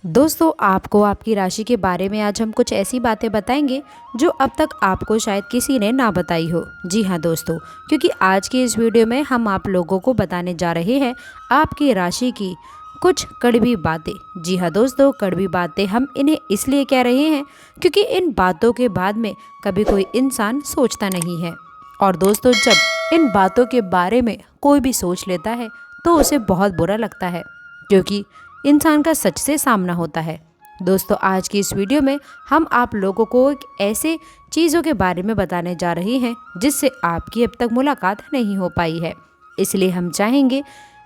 दोस्तों, आपको आपकी राशि के बारे में आज हम कुछ ऐसी बातें बताएंगे जो अब तक आपको शायद किसी ने ना बताई हो। जी हाँ दोस्तों, क्योंकि आज की इस वीडियो में हम आप लोगों को बताने जा रहे हैं आपकी राशि की कुछ कड़वी बातें। जी हाँ दोस्तों, कड़वी बातें हम इन्हें इसलिए कह रहे हैं क्योंकि इन बातों के बाद में कभी कोई इंसान सोचता नहीं है। और दोस्तों, जब इन बातों के बारे में कोई भी सोच लेता है तो उसे बहुत बुरा लगता है, क्योंकि इंसान का सच से सामना होता है। दोस्तों, आज की इस वीडियो में हम आप लोगों को एक ऐसे चीज़ों के बारे में बताने जा रहे हैं जिससे आपकी अब तक मुलाकात नहीं हो पाई है। इसलिए हम चाहेंगे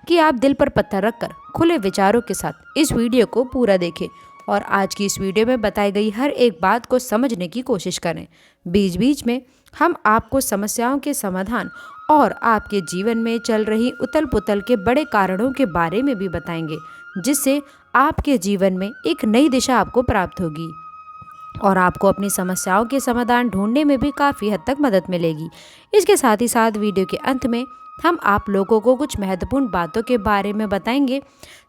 कि आप दिल पर पत्थर रखकर खुले विचारों के साथ इस वीडियो को पूरा देखें और आज की इस वीडियो में बताई गई हर एक बात को समझने की कोशिश करें। बीच बीच में हम आपको समस्याओं के समाधान और आपके जीवन में चल रही उथल पुथल के बड़े कारणों के बारे में भी बताएंगे, जिससे आपके जीवन में एक नई दिशा आपको प्राप्त होगी और आपको अपनी समस्याओं के समाधान ढूंढने में भी काफ़ी हद तक मदद मिलेगी। इसके साथ ही साथ वीडियो के अंत में हम आप लोगों को कुछ महत्वपूर्ण बातों के बारे में बताएंगे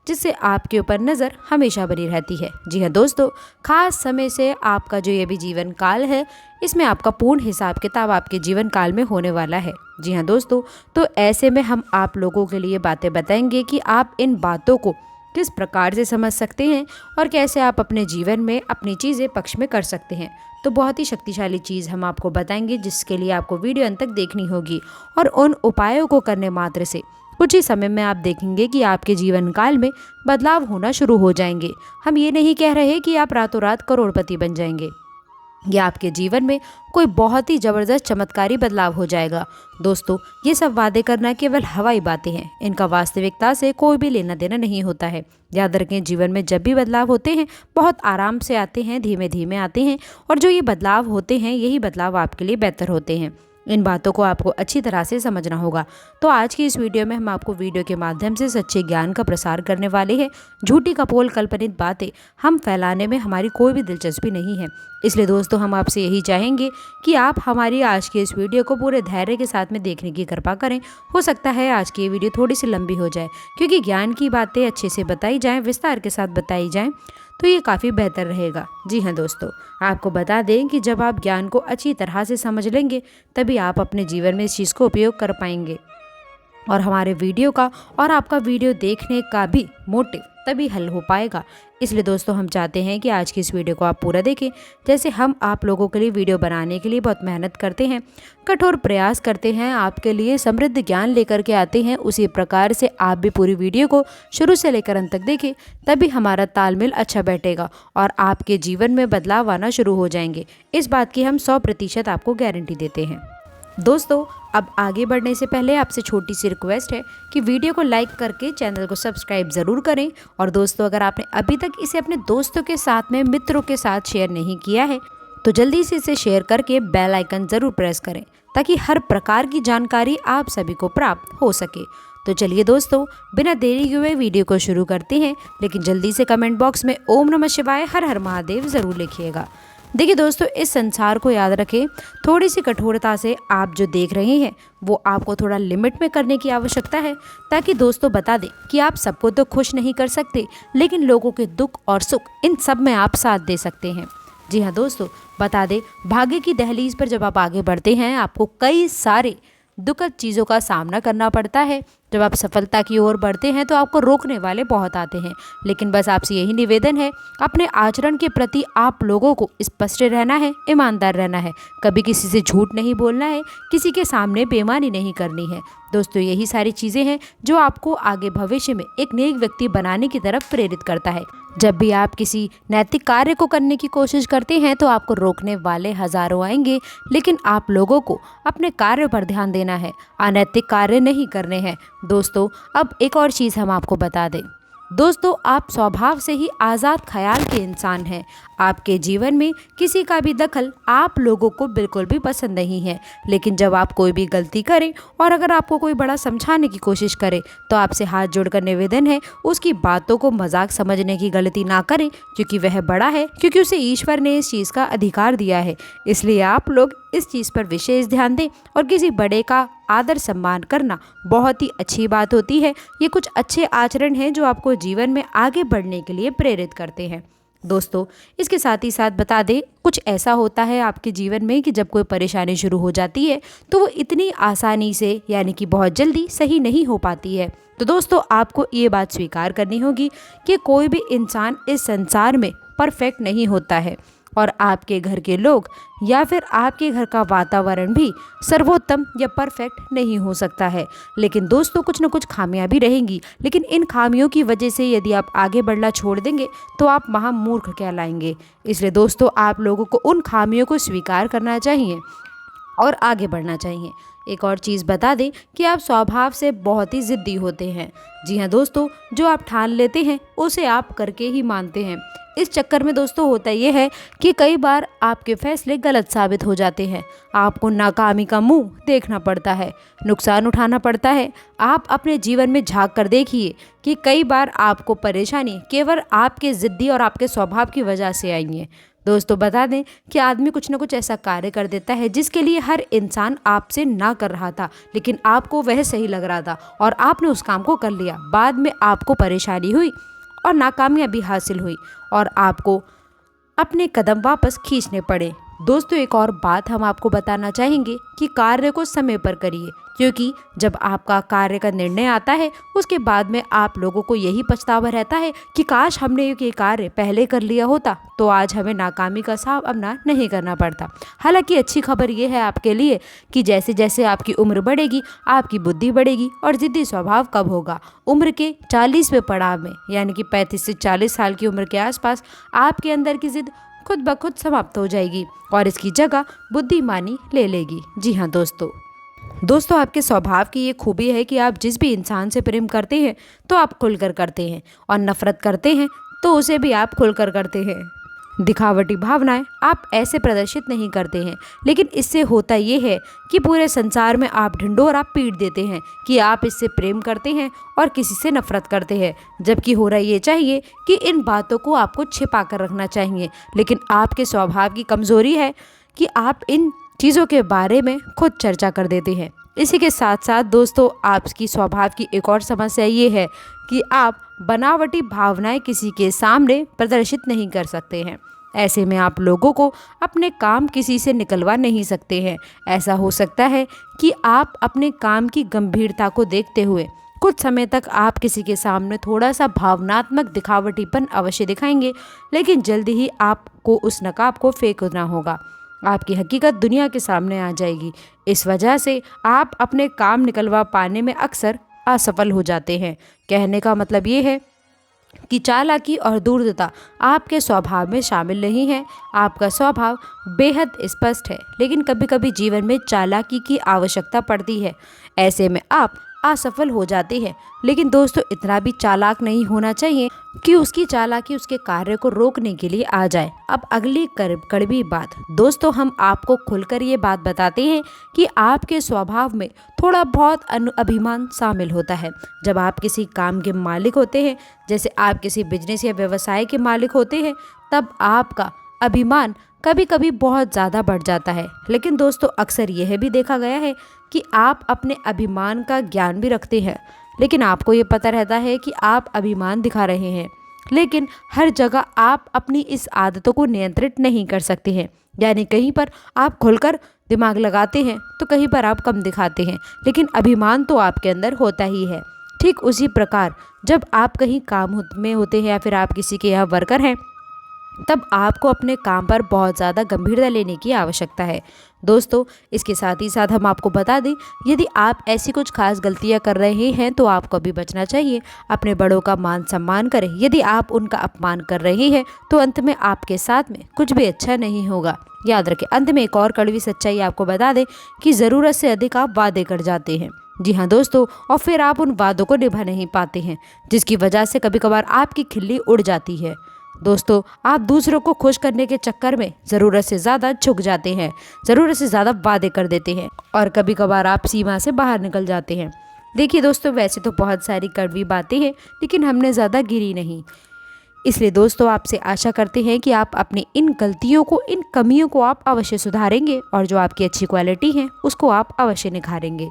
जिससे आपके ऊपर नज़र हमेशा बनी रहती है। जी हाँ दोस्तों, खास समय से आपका जो ये भी जीवन काल है, इसमें आपका पूर्ण हिसाब किताब आपके जीवन काल में होने वाला है। जी हाँ दोस्तों, तो ऐसे में हम आप लोगों के लिए बातें बताएंगे कि आप इन बातों को किस प्रकार से समझ सकते हैं और कैसे आप अपने जीवन में अपनी चीज़ें पक्ष में कर सकते हैं। तो बहुत ही शक्तिशाली चीज़ हम आपको बताएंगे जिसके लिए आपको वीडियो अंत तक देखनी होगी और उन उपायों को करने मात्र से कुछ ही समय में आप देखेंगे कि आपके जीवन काल में बदलाव होना शुरू हो जाएंगे। हम ये नहीं कह रहे कि आप रातों रात करोड़पति बन जाएंगे या आपके जीवन में कोई बहुत ही ज़बरदस्त चमत्कारी बदलाव हो जाएगा। दोस्तों, ये सब वादे करना केवल हवाई बातें हैं, इनका वास्तविकता से कोई भी लेना देना नहीं होता है। याद रखें, जीवन में जब भी बदलाव होते हैं बहुत आराम से आते हैं, धीमे धीमे आते हैं और जो ये बदलाव होते हैं यही बदलाव आपके लिए बेहतर होते हैं। इन बातों को आपको अच्छी तरह से समझना होगा। तो आज की इस वीडियो में हम आपको वीडियो के माध्यम से सच्चे ज्ञान का प्रसार करने वाले हैं। झूठी कपोल कल्पनित बातें हम फैलाने में हमारी कोई भी दिलचस्पी नहीं है। इसलिए दोस्तों, हम आपसे यही चाहेंगे कि आप हमारी आज की इस वीडियो को पूरे धैर्य के साथ में देखने की कृपा करें। हो सकता है आज की ये वीडियो थोड़ी सी लंबी हो जाए, क्योंकि ज्ञान की बातें अच्छे से बताई जाएँ, विस्तार के साथ बताई जाएँ तो ये काफ़ी बेहतर रहेगा। जी हाँ दोस्तों, आपको बता दें कि जब आप ज्ञान को अच्छी तरह से समझ लेंगे तभी आप अपने जीवन में इस चीज़ को उपयोग कर पाएंगे और हमारे वीडियो का और आपका वीडियो देखने का भी मोटिव तभी हल हो पाएगा। इसलिए दोस्तों, हम चाहते हैं कि आज की इस वीडियो को आप पूरा देखें। जैसे हम आप लोगों के लिए वीडियो बनाने के लिए बहुत मेहनत करते हैं, कठोर प्रयास करते हैं, आपके लिए समृद्ध ज्ञान लेकर के आते हैं, उसी प्रकार से आप भी पूरी वीडियो को शुरू से लेकर अंत तक देखें, तभी हमारा तालमेल अच्छा बैठेगा और आपके जीवन में बदलाव आना शुरू हो जाएंगे। इस बात की हम 100% आपको गारंटी देते हैं। दोस्तों, अब आगे बढ़ने से पहले आपसे छोटी सी रिक्वेस्ट है कि वीडियो को लाइक करके चैनल को सब्सक्राइब ज़रूर करें और दोस्तों, अगर आपने अभी तक इसे अपने दोस्तों के साथ में, मित्रों के साथ शेयर नहीं किया है तो जल्दी से इसे शेयर करके बेल आइकन ज़रूर प्रेस करें ताकि हर प्रकार की जानकारी आप सभी को प्राप्त हो सके। तो चलिए दोस्तों, बिना देरी हुए वीडियो को शुरू करते हैं, लेकिन जल्दी से कमेंट बॉक्स में ओम नमः शिवाय, हर हर महादेव ज़रूर लिखिएगा। देखिए दोस्तों, इस संसार को याद रखें, थोड़ी सी कठोरता से आप जो देख रहे हैं वो आपको थोड़ा लिमिट में करने की आवश्यकता है, ताकि दोस्तों बता दें कि आप सबको तो खुश नहीं कर सकते, लेकिन लोगों के दुख और सुख इन सब में आप साथ दे सकते हैं। जी हाँ दोस्तों, बता दें, भाग्य की दहलीज पर जब आप आगे बढ़ते हैं आपको कई सारे दुखद चीज़ों का सामना करना पड़ता है। जब आप सफलता की ओर बढ़ते हैं तो आपको रोकने वाले बहुत आते हैं, लेकिन बस आपसे यही निवेदन है, अपने आचरण के प्रति आप लोगों को स्पष्ट रहना है, ईमानदार रहना है, कभी किसी से झूठ नहीं बोलना है, किसी के सामने बेईमानी नहीं करनी है। दोस्तों, यही सारी चीज़ें हैं जो आपको आगे भविष्य में एक नेक व्यक्ति बनाने की तरफ प्रेरित करता है। जब भी आप किसी नैतिक कार्य को करने की कोशिश करते हैं तो आपको रोकने वाले हजारों आएंगे, लेकिन आप लोगों को अपने कार्य पर ध्यान देना है, अनैतिक कार्य नहीं करने हैं। दोस्तों, अब एक और चीज़ हम आपको बता दें। दोस्तों, आप स्वभाव से ही आज़ाद ख्याल के इंसान हैं। आपके जीवन में किसी का भी दखल आप लोगों को बिल्कुल भी पसंद नहीं है, लेकिन जब आप कोई भी गलती करें और अगर आपको कोई बड़ा समझाने की कोशिश करे तो आपसे हाथ जोड़कर निवेदन है उसकी बातों को मजाक समझने की गलती ना करें, क्योंकि वह बड़ा है, क्योंकि उसे ईश्वर ने इस चीज़ का अधिकार दिया है। इसलिए आप लोग इस चीज़ पर विशेष ध्यान दें और किसी बड़े का आदर सम्मान करना बहुत ही अच्छी बात होती है। ये कुछ अच्छे आचरण हैं जो आपको जीवन में आगे बढ़ने के लिए प्रेरित करते हैं। दोस्तों, इसके साथ ही साथ बता दें, कुछ ऐसा होता है आपके जीवन में कि जब कोई परेशानी शुरू हो जाती है तो वो इतनी आसानी से यानी कि बहुत जल्दी सही नहीं हो पाती है। तो दोस्तों, आपको ये बात स्वीकार करनी होगी कि कोई भी इंसान इस संसार में परफेक्ट नहीं होता है और आपके घर के लोग या फिर आपके घर का वातावरण भी सर्वोत्तम या परफेक्ट नहीं हो सकता है। लेकिन दोस्तों, कुछ न कुछ खामियां भी रहेंगी, लेकिन इन खामियों की वजह से यदि आप आगे बढ़ना छोड़ देंगे तो आप महामूर्ख कहलाएंगे। इसलिए दोस्तों, आप लोगों को उन खामियों को स्वीकार करना चाहिए और आगे बढ़ना चाहिए। एक और चीज़ बता दें कि आप स्वभाव से बहुत ही ज़िद्दी होते हैं। जी हाँ दोस्तों, जो आप ठान लेते हैं उसे आप करके ही मानते हैं। इस चक्कर में दोस्तों होता ये है कि कई बार आपके फैसले गलत साबित हो जाते हैं। आपको नाकामी का मुंह देखना पड़ता है, नुकसान उठाना पड़ता है। आप अपने जीवन में झांक कर देखिए कि कई बार आपको परेशानी केवल आपके ज़िद्दी और आपके स्वभाव की वजह से आई है। दोस्तों, बता दें कि आदमी कुछ न कुछ ऐसा कार्य कर देता है जिसके लिए हर इंसान आपसे ना कर रहा था, लेकिन आपको वह सही लग रहा था और आपने उस काम को कर लिया। बाद में आपको परेशानी हुई और नाकामयाबी हासिल हुई और आपको अपने कदम वापस खींचने पड़े। दोस्तों, एक और बात हम आपको बताना चाहेंगे कि कार्य को समय पर करिए, क्योंकि जब आपका कार्य का निर्णय आता है उसके बाद में आप लोगों को यही पछतावा रहता है कि काश हमने ये कार्य पहले कर लिया होता तो आज हमें नाकामी का सामना नहीं करना पड़ता। हालांकि अच्छी खबर ये है आपके लिए कि जैसे जैसे आपकी उम्र बढ़ेगी आपकी बुद्धि बढ़ेगी और ज़िद्दी स्वभाव कब होगा? उम्र के 40वें पड़ाव में, यानी कि 35 से 40 साल की उम्र के आसपास आपके अंदर की जिद खुद ब खुद समाप्त हो जाएगी और इसकी जगह बुद्धिमानी ले लेगी। जी हाँ दोस्तों, आपके स्वभाव की ये खूबी है कि आप जिस भी इंसान से प्रेम करते हैं तो आप खुलकर करते हैं और नफरत करते हैं तो उसे भी आप खुलकर करते हैं। दिखावटी भावनाएं आप ऐसे प्रदर्शित नहीं करते हैं, लेकिन इससे होता ये है कि पूरे संसार में आप ढिंढोरा पीट देते हैं कि आप इससे प्रेम करते हैं और किसी से नफरत करते हैं, जबकि हो रहा ये चाहिए कि इन बातों को आपको छिपा कर रखना चाहिए। लेकिन आपके स्वभाव की कमजोरी है कि आप इन चीज़ों के बारे में खुद चर्चा कर देते हैं। इसी के साथ साथ दोस्तों, आपकी स्वभाव की एक और समस्या ये है कि आप बनावटी भावनाएं किसी के सामने प्रदर्शित नहीं कर सकते हैं। ऐसे में आप लोगों को अपने काम किसी से निकलवा नहीं सकते हैं। ऐसा हो सकता है कि आप अपने काम की गंभीरता को देखते हुए कुछ समय तक आप किसी के सामने थोड़ा सा भावनात्मक दिखावटीपन अवश्य दिखाएंगे, लेकिन जल्दी ही आपको उस नकाब को फेंकना होगा। आपकी हकीकत दुनिया के सामने आ जाएगी। इस वजह से आप अपने काम निकलवा पाने में अक्सर असफल हो जाते हैं। कहने का मतलब ये है कि चालाकी और धूर्तता आपके स्वभाव में शामिल नहीं है। आपका स्वभाव बेहद स्पष्ट है, लेकिन कभी कभी जीवन में चालाकी की आवश्यकता पड़ती है। ऐसे में आप असफल हो जाते हैं, लेकिन दोस्तों इतना भी चालाक नहीं होना चाहिए कि उसकी चालाकी उसके कार्य को रोकने के लिए आ जाए। अब अगली कड़वी बात दोस्तों, हम आपको खुलकर ये बात बताते हैं कि आपके स्वभाव में थोड़ा बहुत अभिमान शामिल होता है। जब आप किसी काम के मालिक होते हैं, जैसे आप किसी बिजनेस या व्यवसाय के मालिक होते हैं, तब आपका अभिमान कभी कभी बहुत ज़्यादा बढ़ जाता है। लेकिन दोस्तों, अक्सर यह भी देखा गया है कि आप अपने अभिमान का ज्ञान भी रखते हैं, लेकिन आपको ये पता रहता है कि आप अभिमान दिखा रहे हैं, लेकिन हर जगह आप अपनी इस आदतों को नियंत्रित नहीं कर सकते हैं। यानी कहीं पर आप खुलकर दिमाग लगाते हैं तो कहीं पर आप कम दिखाते हैं, लेकिन अभिमान तो आपके अंदर होता ही है। ठीक उसी प्रकार जब आप कहीं काम में होते हैं या फिर आप किसी के यहाँ वर्कर हैं, तब आपको अपने काम पर बहुत ज़्यादा गंभीरता लेने की आवश्यकता है। दोस्तों, इसके साथ ही साथ हम आपको बता दें, यदि आप ऐसी कुछ खास गलतियां कर रहे हैं तो आपको भी बचना चाहिए। अपने बड़ों का मान सम्मान करें। यदि आप उनका अपमान कर रहे हैं तो अंत में आपके साथ में कुछ भी अच्छा नहीं होगा। याद रखें। अंत में एक और कड़वी सच्चाई आपको बता दें कि ज़रूरत से अधिक आप वादे कर जाते हैं। जी हाँ दोस्तों, और फिर आप उन वादों को निभा नहीं पाते हैं, जिसकी वजह से कभी कभार आपकी खिल्ली उड़ जाती है। दोस्तों, आप दूसरों को खुश करने के चक्कर में ज़रूरत से ज़्यादा झुक जाते हैं, ज़रूरत से ज़्यादा वादे कर देते हैं और कभी कभार आप सीमा से बाहर निकल जाते हैं। देखिए दोस्तों, वैसे तो बहुत सारी कड़वी बातें हैं, लेकिन हमने ज़्यादा गिरी नहीं। इसलिए दोस्तों, आपसे आशा करते हैं कि आप अपनी इन गलतियों को, इन कमियों को आप अवश्य सुधारेंगे और जो आपकी अच्छी क्वालिटी है उसको आप अवश्य निखारेंगे।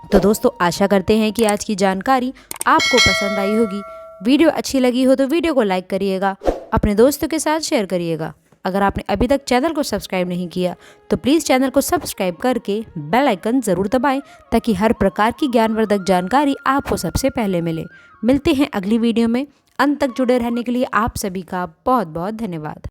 तो दोस्तों, आशा करते हैं कि आज की जानकारी आपको पसंद आई होगी। वीडियो अच्छी लगी हो तो वीडियो को लाइक करिएगा, अपने दोस्तों के साथ शेयर करिएगा। अगर आपने अभी तक चैनल को सब्सक्राइब नहीं किया तो प्लीज़ चैनल को सब्सक्राइब करके बेल आइकन ज़रूर दबाएं, ताकि हर प्रकार की ज्ञानवर्धक जानकारी आपको सबसे पहले मिले। मिलते हैं अगली वीडियो में। अंत तक जुड़े रहने के लिए आप सभी का बहुत बहुत धन्यवाद।